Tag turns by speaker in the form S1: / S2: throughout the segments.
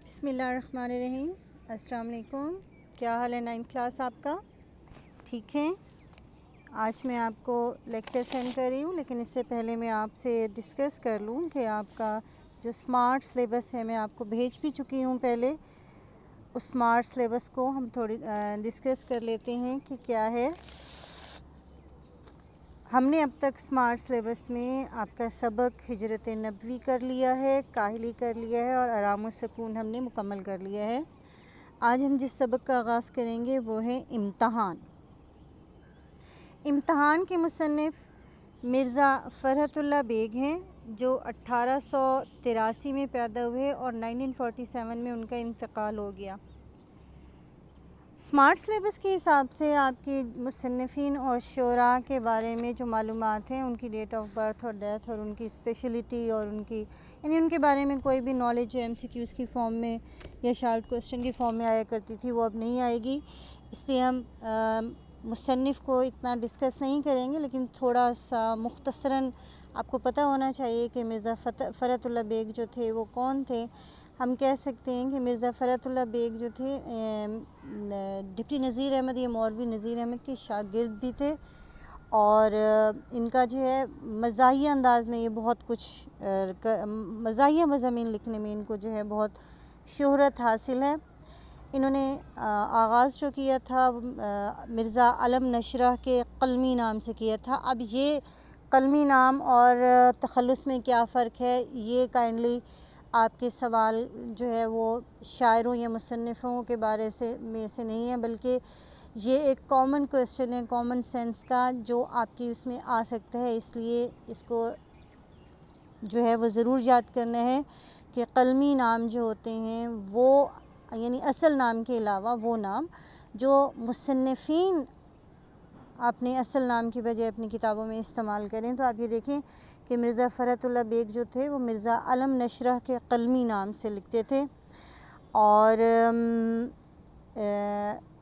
S1: بسم اللہ الرحمن الرحیم۔ السلام علیکم، کیا حال ہے 9th کلاس آپ کا؟ ٹھیک ہے۔ آج میں آپ کو لیکچر سینڈ کر رہی ہوں، لیکن اس سے پہلے میں آپ سے ڈسکس کر لوں کہ آپ کا جو اسمارٹ سلیبس ہے میں آپ کو بھیج بھی چکی ہوں پہلے۔ اس اسمارٹ سلیبس کو ہم تھوڑی ڈسکس کر لیتے ہیں کہ کیا ہے۔ ہم نے اب تک اسمارٹ سلیبس میں آپ کا سبق ہجرت نبوی کر لیا ہے، کاہلی کر لیا ہے اور آرام و سکون ہم نے مکمل کر لیا ہے۔ آج ہم جس سبق کا آغاز کریں گے وہ ہے امتحان۔ امتحان کے مصنف مرزا فرحت اللہ بیگ ہیں، جو 1883 میں پیدا ہوئے اور 1947 میں ان کا انتقال ہو گیا۔ اسمارٹ سلیبس کے حساب سے آپ کے مصنفین اور شعراء کے بارے میں جو معلومات ہیں، ان کی ڈیٹ آف برتھ اور ڈیتھ اور ان کی اسپیشلٹی اور ان کے بارے میں کوئی بھی نالج جو MCQs کی فارم میں یا شارٹ کوسچن کی فارم میں آیا کرتی تھی وہ اب نہیں آئے گی، اس لیے ہم مصنف کو اتنا ڈسکس نہیں کریں گے، لیکن تھوڑا سا مختصراً آپ کو پتہ ہونا چاہیے کہ مرزا فرحت اللہ بیگ جو تھے وہ کون تھے۔ ہم کہہ سکتے ہیں کہ مرزا فرحت اللہ بیگ جو تھے ڈپٹی نذیر احمد یا مولوی نذیر احمد کے شاگرد بھی تھے، اور ان کا جو ہے مزاحیہ انداز میں یہ بہت کچھ مزاحیہ مضامین لکھنے میں ان کو جو ہے بہت شہرت حاصل ہے۔ انہوں نے آغاز جو کیا تھا مرزا علم نشرہ کے قلمی نام سے کیا تھا۔ اب یہ قلمی نام اور تخلص میں کیا فرق ہے، یہ کائنڈلی آپ کے سوال جو ہے وہ شاعروں یا مصنفوں کے بارے میں سے نہیں ہے، بلکہ یہ ایک کامن کویسچن ہے کامن سینس کا، جو آپ کی اس میں آ سکتا ہے، اس لیے اس کو جو ہے وہ ضرور یاد کرنا ہے کہ قلمی نام جو ہوتے ہیں وہ یعنی اصل نام کے علاوہ وہ نام جو مصنفین اپنے اصل نام کی بجائے اپنی کتابوں میں استعمال کریں، تو آپ یہ دیکھیں کہ مرزا فرحت اللہ بیگ جو تھے وہ مرزا علم نشرہ کے قلمی نام سے لکھتے تھے، اور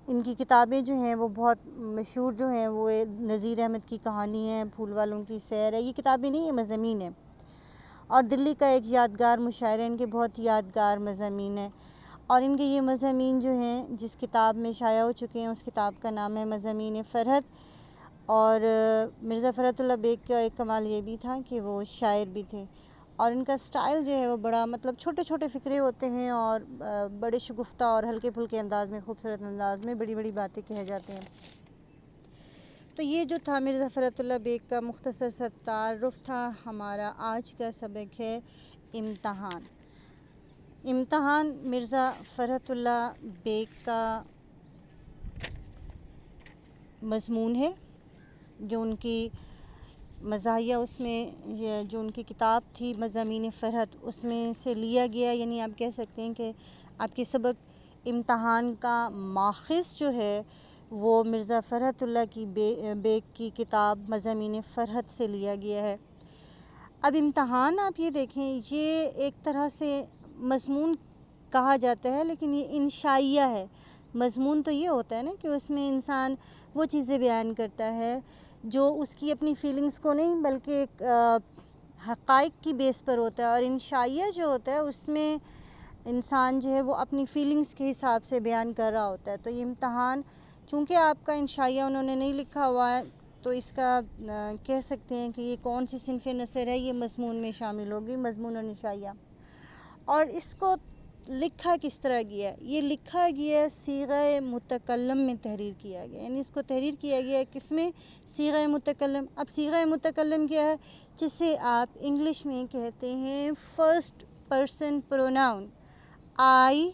S1: ان کی کتابیں جو ہیں وہ بہت مشہور جو ہیں وہ نذیر احمد کی کہانی ہے، پھول والوں کی سیر ہے۔ یہ کتابیں نہیں، یہ مضامین ہیں، اور دلی کا ایک یادگار مشاعرہ ان کے بہت یادگار مضامین ہیں، اور ان کے یہ مضامین جو ہیں جس کتاب میں شائع ہو چکے ہیں اس کتاب کا نام ہے مضامین فرحت۔ اور مرزا فرحت اللہ بیگ کا ایک کمال یہ بھی تھا کہ وہ شاعر بھی تھے، اور ان کا سٹائل جو ہے وہ بڑا چھوٹے چھوٹے فقرے ہوتے ہیں اور بڑے شگفتہ اور ہلکے پھلکے انداز میں، خوبصورت انداز میں بڑی بڑی باتیں کہے جاتے ہیں۔ تو یہ جو تھا مرزا فرحت اللہ بیگ کا مختصر سا تعارف تھا۔ ہمارا آج کا سبق ہے امتحان۔ امتحان مرزا فرحت اللہ بیگ کا مضمون ہے، جو ان کی مزاحیہ اس میں جو ان کی کتاب تھی مضامین فرحت اس میں سے لیا گیا، یعنی آپ کہہ سکتے ہیں کہ آپ کے سبق امتحان کا ماخذ جو ہے وہ مرزا فرحت اللہ کی بیگ کی کتاب مضامین فرحت سے لیا گیا ہے۔ اب امتحان آپ یہ دیکھیں، یہ ایک طرح سے مضمون کہا جاتا ہے، لیکن یہ انشائیہ ہے۔ مضمون تو یہ ہوتا ہے نا کہ اس میں انسان وہ چیزیں بیان کرتا ہے جو اس کی اپنی فیلنگز کو نہیں بلکہ ایک حقائق کی بیس پر ہوتا ہے، اور انشائیہ جو ہوتا ہے اس میں انسان جو ہے وہ اپنی فیلنگز کے حساب سے بیان کر رہا ہوتا ہے۔ تو یہ امتحان چونکہ آپ کا انشائیہ انہوں نے نہیں لکھا ہوا ہے، تو اس کا کہہ سکتے ہیں کہ یہ کون سی صنف نثر ہے، یہ مضمون میں شامل ہوگی، مضمون اور انشائیہ۔ اور اس کو لکھا کس طرح گیا ہے؟ یہ لکھا گیا صیغہ متکلم میں تحریر کیا گیا، یعنی اس کو تحریر کیا گیا ہے کس میں؟ صیغہ متکلم۔ اب صیغہ متکلم کیا ہے؟ جسے آپ انگلش میں کہتے ہیں فرسٹ پرسن پروناؤن، آئی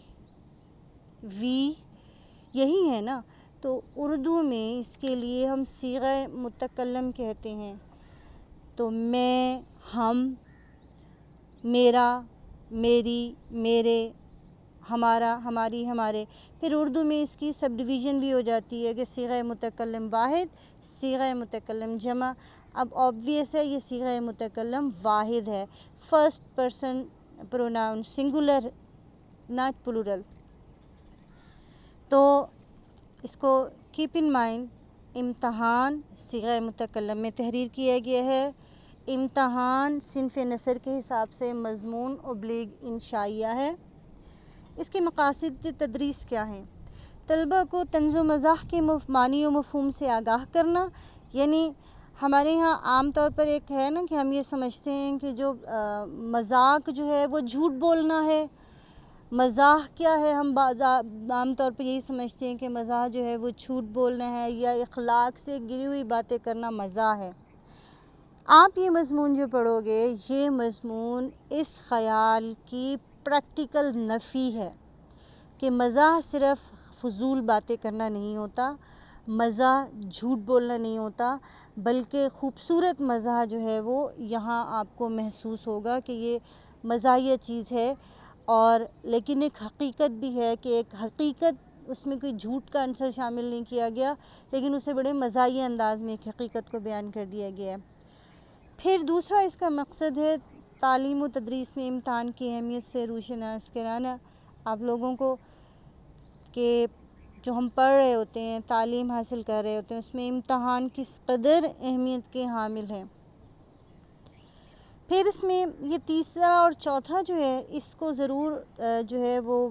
S1: وی، یہی ہے نا؟ تو اردو میں اس کے لیے ہم صیغہ متکلم کہتے ہیں، تو میں، ہم، میرا، میری، میرے، ہمارا، ہماری، ہمارے۔ پھر اردو میں اس کی سب ڈویژن بھی ہو جاتی ہے کہ صیغہ متکلم واحد، صیغہ متکلم جمع۔ اب آبویس ہے یہ صیغہ متکلم واحد ہے، first person pronoun, singular not plural. تو اس کو کیپ ان مائنڈ، امتحان صیغہ متکلم میں تحریر کیا گیا ہے۔ امتحان صنف نثر کے حساب سے مضمون / انشائیہ ہے۔ اس کے مقاصد تدریس کیا ہیں؟ طلبہ کو طنز و مزاح کے معنی و مفہوم سے آگاہ کرنا، یعنی ہمارے یہاں عام طور پر ایک ہے نا کہ ہم یہ سمجھتے ہیں کہ جو مذاق جو ہے وہ جھوٹ بولنا ہے، مزاح کیا ہے، ہم عام طور پر یہی سمجھتے ہیں کہ مزاح جو ہے وہ جھوٹ بولنا ہے یا اخلاق سے گری ہوئی باتیں کرنا مزاح ہے۔ آپ یہ مضمون جو پڑھو گے، یہ مضمون اس خیال کی پریکٹیکل نفی ہے کہ مزاح صرف فضول باتیں کرنا نہیں ہوتا، مزاح جھوٹ بولنا نہیں ہوتا، بلکہ خوبصورت مزاح جو ہے وہ یہاں آپ کو محسوس ہوگا کہ یہ مزاحیہ چیز ہے، اور لیکن ایک حقیقت بھی ہے کہ ایک حقیقت، اس میں کوئی جھوٹ کا عنصر شامل نہیں کیا گیا، لیکن اسے بڑے مزاحیہ انداز میں ایک حقیقت کو بیان کر دیا گیا ہے۔ پھر دوسرا اس کا مقصد ہے تعلیم و تدریس میں امتحان کی اہمیت سے روشناس کرانا آپ لوگوں کو، کہ جو ہم پڑھ رہے ہوتے ہیں، تعلیم حاصل کر رہے ہوتے ہیں، اس میں امتحان کس قدر اہمیت کے حامل ہیں۔ پھر اس میں یہ تیسرا اور چوتھا جو ہے، اس کو ضرور جو ہے وہ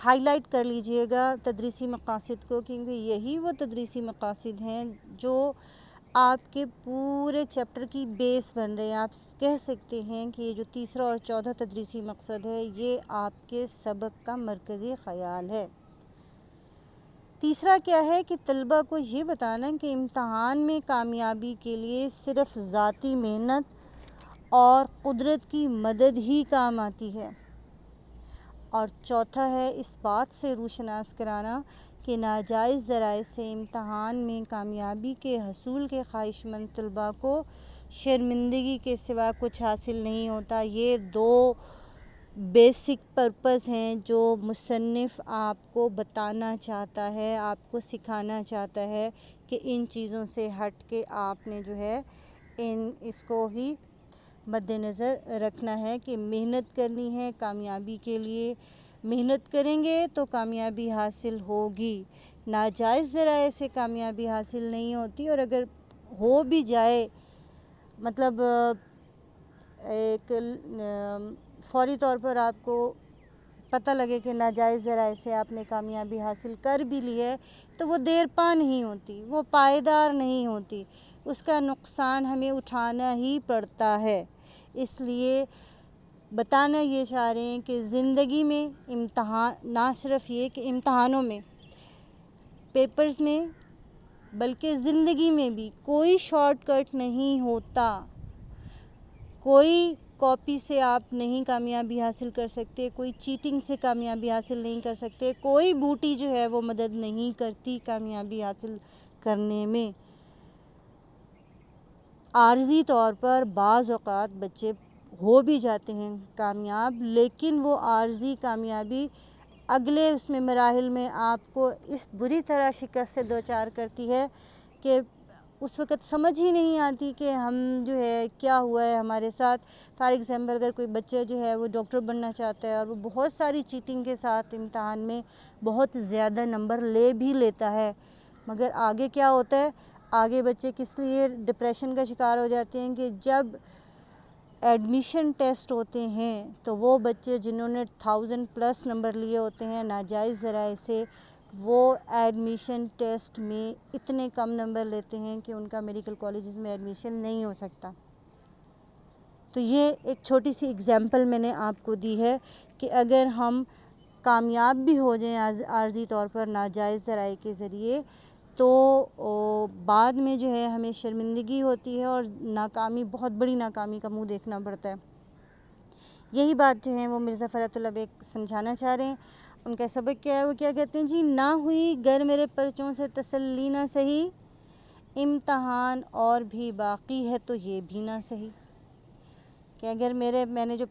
S1: ہائی لائٹ کر لیجئے گا تدریسی مقاصد کو، کیونکہ یہی وہ تدریسی مقاصد ہیں جو آپ کے پورے چیپٹر کی بیس بن رہے ہیں۔ آپ کہہ سکتے ہیں کہ یہ جو تیسرا اور چوتھا تدریسی مقصد ہے، یہ آپ کے سبق کا مرکزی خیال ہے۔ تیسرا کیا ہے کہ طلبہ کو یہ بتانا کہ امتحان میں کامیابی کے لیے صرف ذاتی محنت اور قدرت کی مدد ہی کام آتی ہے۔ اور چوتھا ہے اس بات سے روشناس کرانا کہ ناجائز ذرائع سے امتحان میں کامیابی کے حصول کے خواہش مند طلباء کو شرمندگی کے سوا کچھ حاصل نہیں ہوتا۔ یہ دو بیسک پرپز ہیں جو مصنف آپ کو بتانا چاہتا ہے، آپ کو سکھانا چاہتا ہے کہ ان چیزوں سے ہٹ کے آپ نے جو ہے اس کو ہی مد نظر رکھنا ہے کہ محنت کرنی ہے کامیابی کے لیے، محنت کریں گے تو کامیابی حاصل ہوگی، ناجائز ذرائع سے کامیابی حاصل نہیں ہوتی، اور اگر ہو بھی جائے مطلب ایک فوری طور پر آپ کو پتہ لگے کہ ناجائز ذرائع سے آپ نے کامیابی حاصل کر بھی لی ہے، تو وہ دیر پا نہیں ہوتی، وہ پائیدار نہیں ہوتی، اس کا نقصان ہمیں اٹھانا ہی پڑتا ہے۔ اس لیے بتانا یہ چاہ رہے ہیں کہ زندگی میں امتحان، نہ صرف یہ کہ امتحانوں میں، پیپرز میں، بلکہ زندگی میں بھی کوئی شارٹ کٹ نہیں ہوتا، کوئی کاپی سے آپ نہیں کامیابی حاصل کر سکتے، کوئی چیٹنگ سے کامیابی حاصل نہیں کر سکتے، کوئی بوٹی جو ہے وہ مدد نہیں کرتی کامیابی حاصل کرنے میں۔ عارضی طور پر بعض اوقات بچے ہو بھی جاتے ہیں کامیاب، لیکن وہ عارضی کامیابی اگلے اس میں مراحل میں آپ کو اس بری طرح شکست سے دوچار کرتی ہے کہ اس وقت سمجھ ہی نہیں آتی کہ ہم جو ہے کیا ہوا ہے ہمارے ساتھ۔ فار ایگزامپل اگر کوئی بچہ جو ہے وہ ڈاکٹر بننا چاہتا ہے اور وہ بہت ساری چیٹنگ کے ساتھ امتحان میں بہت زیادہ نمبر لے بھی لیتا ہے، مگر آگے کیا ہوتا ہے، آگے بچے کس لیے ڈپریشن کا شکار ہو جاتے ہیں کہ جب ایڈمیشن ٹیسٹ ہوتے ہیں تو وہ بچے جنہوں نے 1000+ نمبر لیے ہوتے ہیں ناجائز ذرائع سے، وہ ایڈمیشن ٹیسٹ میں اتنے کم نمبر لیتے ہیں کہ ان کا میڈیکل کالجز میں ایڈمیشن نہیں ہو سکتا۔ تو یہ ایک چھوٹی سی اگزامپل میں نے آپ کو دی ہے کہ اگر ہم کامیاب بھی ہو جائیں عارضی طور پر ناجائز ذرائع کے ذریعے، تو بعد میں جو ہے ہمیں شرمندگی ہوتی ہے اور ناکامی، بہت بڑی ناکامی کا منہ دیکھنا پڑتا ہے۔ یہی بات جو ہے وہ مرزا فرات اللہ بیگ سمجھانا چاہ رہے ہیں۔ ان کا سبق کیا ہے، وہ کیا کہتے ہیں، جی نہ ہوئی گر میرے پرچوں سے تسلی نہ سہی، امتحان اور بھی باقی ہے تو یہ بھی نہ سہی، کہ اگر میں نے جو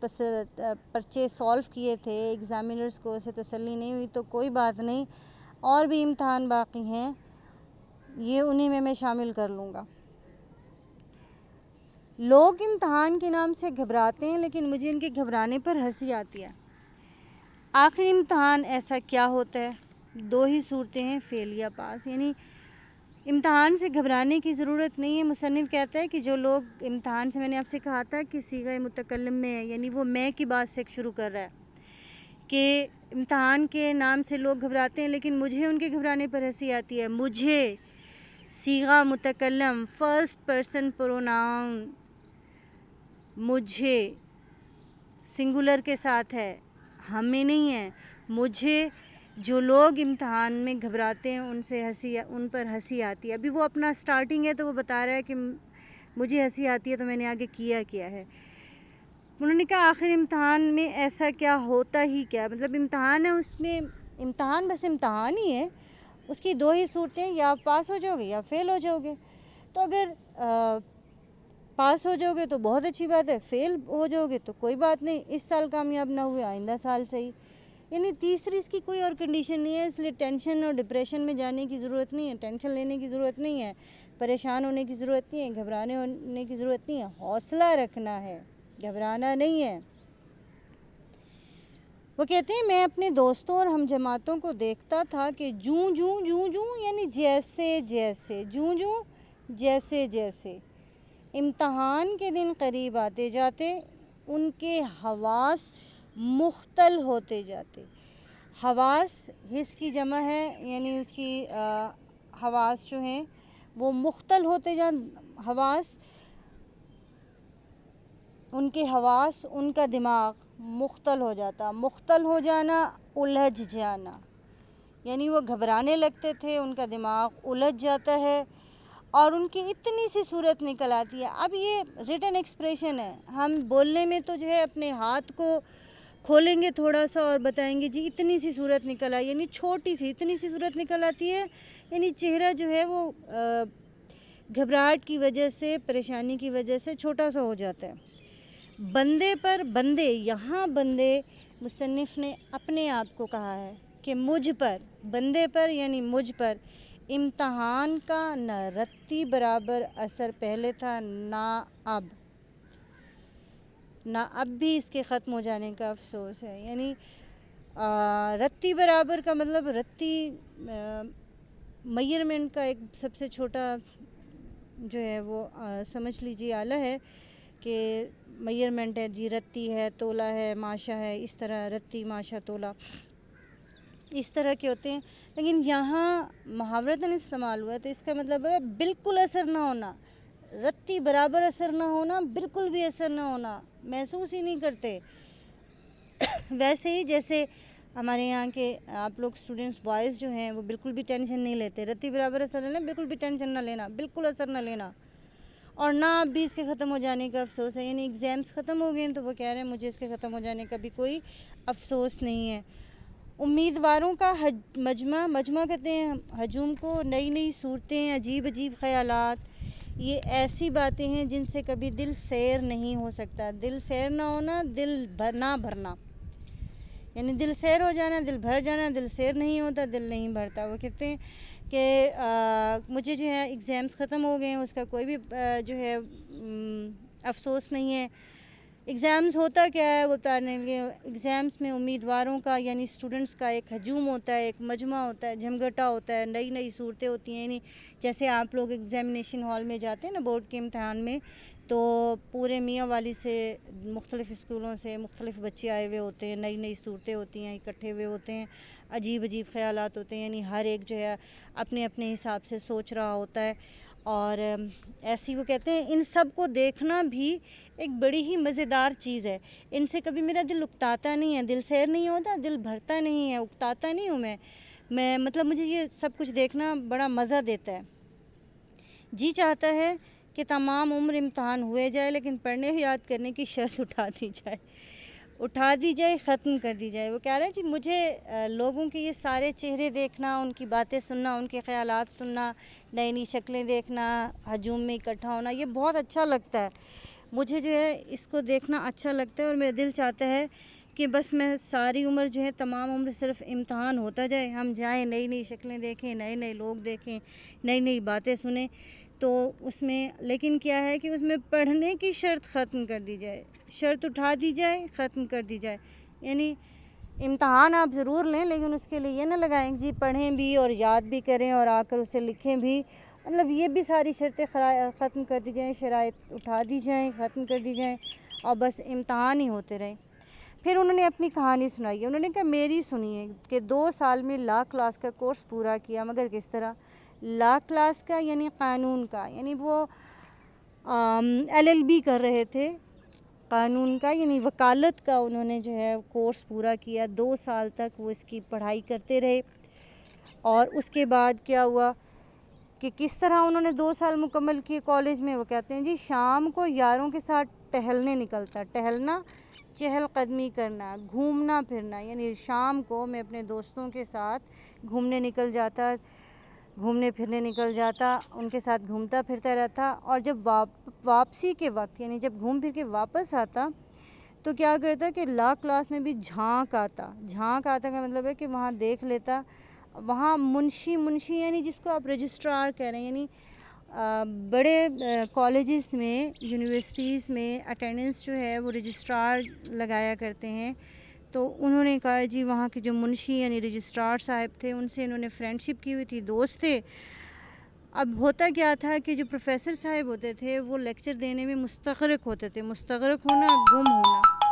S1: پرچے سولو کیے تھے ایگزامینرز کو اسے تسلی نہیں ہوئی تو کوئی بات نہیں، اور بھی امتحان باقی ہیں، یہ انہی میں شامل کر لوں گا۔ لوگ امتحان کے نام سے گھبراتے ہیں، لیکن مجھے ان کے گھبرانے پر ہنسی آتی ہے۔ آخر امتحان ایسا کیا ہوتا ہے؟ دو ہی صورتیں ہیں، فیل یا پاس، یعنی امتحان سے گھبرانے کی ضرورت نہیں ہے۔ مصنف کہتا ہے کہ جو لوگ امتحان سے، میں نے آپ سے کہا تھا کہ صیغہ متکلم میں ہے، یعنی وہ میں کی بات سے شروع کر رہا ہے کہ امتحان کے نام سے لوگ گھبراتے ہیں، لیکن مجھے ان کے گھبرانے پر ہنسی آتی ہے. مجھے صیغہ متکلم فرسٹ پرسن پروناؤن مجھے سنگولر کے ساتھ ہے، ہمیں نہیں ہے. مجھے جو لوگ امتحان میں گھبراتے ہیں ان پر ہنسی آتی ہے. ابھی وہ اپنا سٹارٹنگ ہے تو وہ بتا رہا ہے کہ مجھے ہنسی آتی ہے تو میں نے آگے کیا ہے. انہوں نے کہا آخر امتحان میں ایسا کیا ہوتا ہی کیا، مطلب امتحان ہے، اس میں امتحان بس امتحان ہی ہے. اس کی دو ہی صورتیں، یا آپ پاس ہو جاؤ گے یا فیل ہو جاؤ گے. تو اگر پاس ہو جاؤ گے تو بہت اچھی بات ہے، فیل ہو جاؤ گے تو کوئی بات نہیں، اس سال کامیاب نہ ہوئے آئندہ سال صحیح. یعنی تیسری اس کی کوئی اور کنڈیشن نہیں ہے. اس لیے ٹینشن اور ڈپریشن میں جانے کی ضرورت نہیں ہے، ٹینشن لینے کی ضرورت نہیں ہے، پریشان ہونے کی ضرورت نہیں ہے، گھبرانے ہونے کی ضرورت نہیں ہے. حوصلہ رکھنا ہے، گھبرانا نہیں ہے. وہ کہتے ہیں میں اپنے دوستوں اور ہم جماعتوں کو دیکھتا تھا کہ جوں یعنی جیسے جیسے امتحان کے دن قریب آتے جاتے ان کے حواس مختل ہوتے جاتے. حواس حس کی جمع ہے، یعنی اس کی حواس جو ہیں وہ مختل ہوتے حواس، ان کے حواس، ان کا دماغ مختل ہو جاتا. مختل ہو جانا، الجھ جانا، یعنی وہ گھبرانے لگتے تھے، ان کا دماغ الجھ جاتا ہے اور ان کی اتنی سی صورت نکل آتی ہے. اب یہ ریٹن ایکسپریشن ہے، ہم بولنے میں تو جو ہے اپنے ہاتھ کو کھولیں گے تھوڑا سا اور بتائیں گے جی اتنی سی صورت نکل آئی، یعنی چھوٹی سی اتنی سی صورت نکل آتی ہے. یعنی چہرہ جو ہے وہ گھبراہٹ کی وجہ سے، پریشانی کی وجہ سے چھوٹا سا ہو جاتا ہے. بندے مصنف نے اپنے آپ کو کہا ہے کہ بندے پر یعنی مجھ پر امتحان کا نہ رتی برابر اثر پہلے تھا نہ اب بھی اس کے ختم ہو جانے کا افسوس ہے. یعنی رتی برابر کا مطلب رتی میئرمنٹ کا ایک سب سے چھوٹا جو ہے وہ سمجھ لیجیے آلہ ہے کہ میئرمنٹ ہے جی، رتی ہے، تولا ہے، ماشا ہے، اس طرح رتی، ماشا، تولا اس طرح کے ہوتے ہیں. لیکن یہاں محاورتاً استعمال ہوا ہے تو اس کا مطلب ہے بالکل اثر نہ ہونا، رتی برابر اثر نہ ہونا، بالکل بھی اثر نہ ہونا، محسوس ہی نہیں کرتے. ویسے ہی جیسے ہمارے یہاں کے آپ لوگ اسٹوڈنٹس بوائز جو ہیں وہ بالکل بھی ٹینشن نہیں لیتے، رتی برابر اثر لینا، بالکل بھی ٹینشن نہ لینا، بالکل اثر نہ لینا، اور نہ اب بھی اس کے ختم ہو جانے کا افسوس ہے. یعنی ایگزامس ختم ہو گئے ہیں تو وہ کہہ رہے ہیں مجھے اس کے ختم ہو جانے کا بھی کوئی افسوس نہیں ہے. امیدواروں کا مجمع کہتے ہیں ہجوم کو، نئی صورتیں، عجیب خیالات، یہ ایسی باتیں ہیں جن سے کبھی دل سیر نہیں ہو سکتا. دل سیر نہ ہونا، دل نہ بھرنا، یعنی دل سیر ہو جانا، دل بھر جانا. دل سیر نہیں ہوتا، دل نہیں بھرتا. وہ کہتے ہیں کہ مجھے جو ہے ایگزامس ختم ہو گئے ہیں، اس کا کوئی بھی جو ہے افسوس نہیں ہے. ایگزامس ہوتا کیا ہے وہ بتانے کے، ایگزامس میں امیدواروں کا یعنی اسٹوڈنٹس کا ایک ہجوم ہوتا ہے، ایک مجمع ہوتا ہے، جھمگٹا ہوتا ہے، نئی صورتیں ہوتی ہیں. یعنی جیسے آپ لوگ ایگزامینیشن ہال میں جاتے ہیں نا بورڈ کے امتحان میں، تو پورے میاں والی سے مختلف اسکولوں سے مختلف بچے آئے ہوئے ہوتے ہیں، نئی صورتیں ہوتی ہیں، اکٹھے ہوئے ہوتے ہیں، عجیب خیالات ہوتے ہیں. یعنی ہر ایک جو ہے اپنے حساب سے سوچ رہا ہوتا ہے. اور ایسی وہ کہتے ہیں ان سب کو دیکھنا بھی ایک بڑی ہی مزیدار چیز ہے. ان سے کبھی میرا دل اکتاتا نہیں ہے، دل سیر نہیں ہوتا، دل بھرتا نہیں ہے، اکتاتا نہیں ہوں میں مطلب مجھے یہ سب کچھ دیکھنا بڑا مزہ دیتا ہے. جی چاہتا ہے کہ تمام عمر امتحان ہوئے جائے لیکن پڑھنے یاد کرنے کی شرط اٹھا دی جائے، ختم کر دی جائے. وہ کہہ رہے ہیں جی مجھے لوگوں کے یہ سارے چہرے دیکھنا، ان کی باتیں سننا، ان کے خیالات سننا، نئی شکلیں دیکھنا، ہجوم میں اکٹھا ہونا، یہ بہت اچھا لگتا ہے. مجھے جو ہے اس کو دیکھنا اچھا لگتا ہے اور میرا دل چاہتا ہے کہ بس میں ساری عمر جو ہے تمام عمر صرف امتحان ہوتا جائے، ہم جائیں نئی شکلیں دیکھیں، نئے لوگ دیکھیں، نئی باتیں سنیں. تو اس میں لیکن کیا ہے کہ اس میں پڑھنے کی شرط ختم کر دی جائے، شرط اٹھا دی جائے، ختم کر دی جائے. یعنی امتحان آپ ضرور لیں لیکن اس کے لیے یہ نہ لگائیں جی پڑھیں بھی اور یاد بھی کریں اور آ کر اسے لکھیں بھی. مطلب یہ بھی ساری شرطیں ختم کر دی جائیں، شرائط اٹھا دی جائیں، ختم کر دی جائیں اور بس امتحان ہی ہوتے رہیں. پھر انہوں نے اپنی کہانی سنائی ہے. انہوں نے کہا میری سنیے کہ 2 سال میں لا کلاس کا کورس پورا کیا، مگر کس طرح؟ لا کلاس کا یعنی قانون کا، یعنی وہ LLB کر رہے تھے، قانون کا یعنی وکالت کا انہوں نے جو ہے کورس پورا کیا. 2 سال تک وہ اس کی پڑھائی کرتے رہے. اور اس کے بعد کیا ہوا کہ کس طرح انہوں نے 2 سال مکمل کیے کالج میں. وہ کہتے ہیں جی شام کو یاروں کے ساتھ ٹہلنے نکلتا. ٹہلنا چہل قدمی کرنا، گھومنا پھرنا، یعنی شام کو میں اپنے دوستوں کے ساتھ گھومنے پھرنے نکل جاتا، ان کے ساتھ گھومتا پھرتا رہتا. اور جب واپسی کے وقت یعنی جب گھوم پھر کے واپس آتا تو کیا کرتا کہ لا کلاس میں بھی جھانک آتا کا مطلب ہے کہ وہاں دیکھ لیتا. وہاں منشی یعنی جس کو آپ رجسٹرار کہہ رہے ہیں، یعنی بڑے کالجز میں، یونیورسٹیز میں اٹینڈنس جو ہے وہ رجسٹرار لگایا کرتے ہیں. تو انہوں نے کہا جی وہاں کے جو منشی یعنی رجسٹرار صاحب تھے ان سے انہوں نے فرینڈشپ کی ہوئی تھی، دوست تھے. اب ہوتا کیا تھا کہ جو پروفیسر صاحب ہوتے تھے وہ لیکچر دینے میں مستغرق ہوتے تھے. مستغرق ہونا، گم ہونا.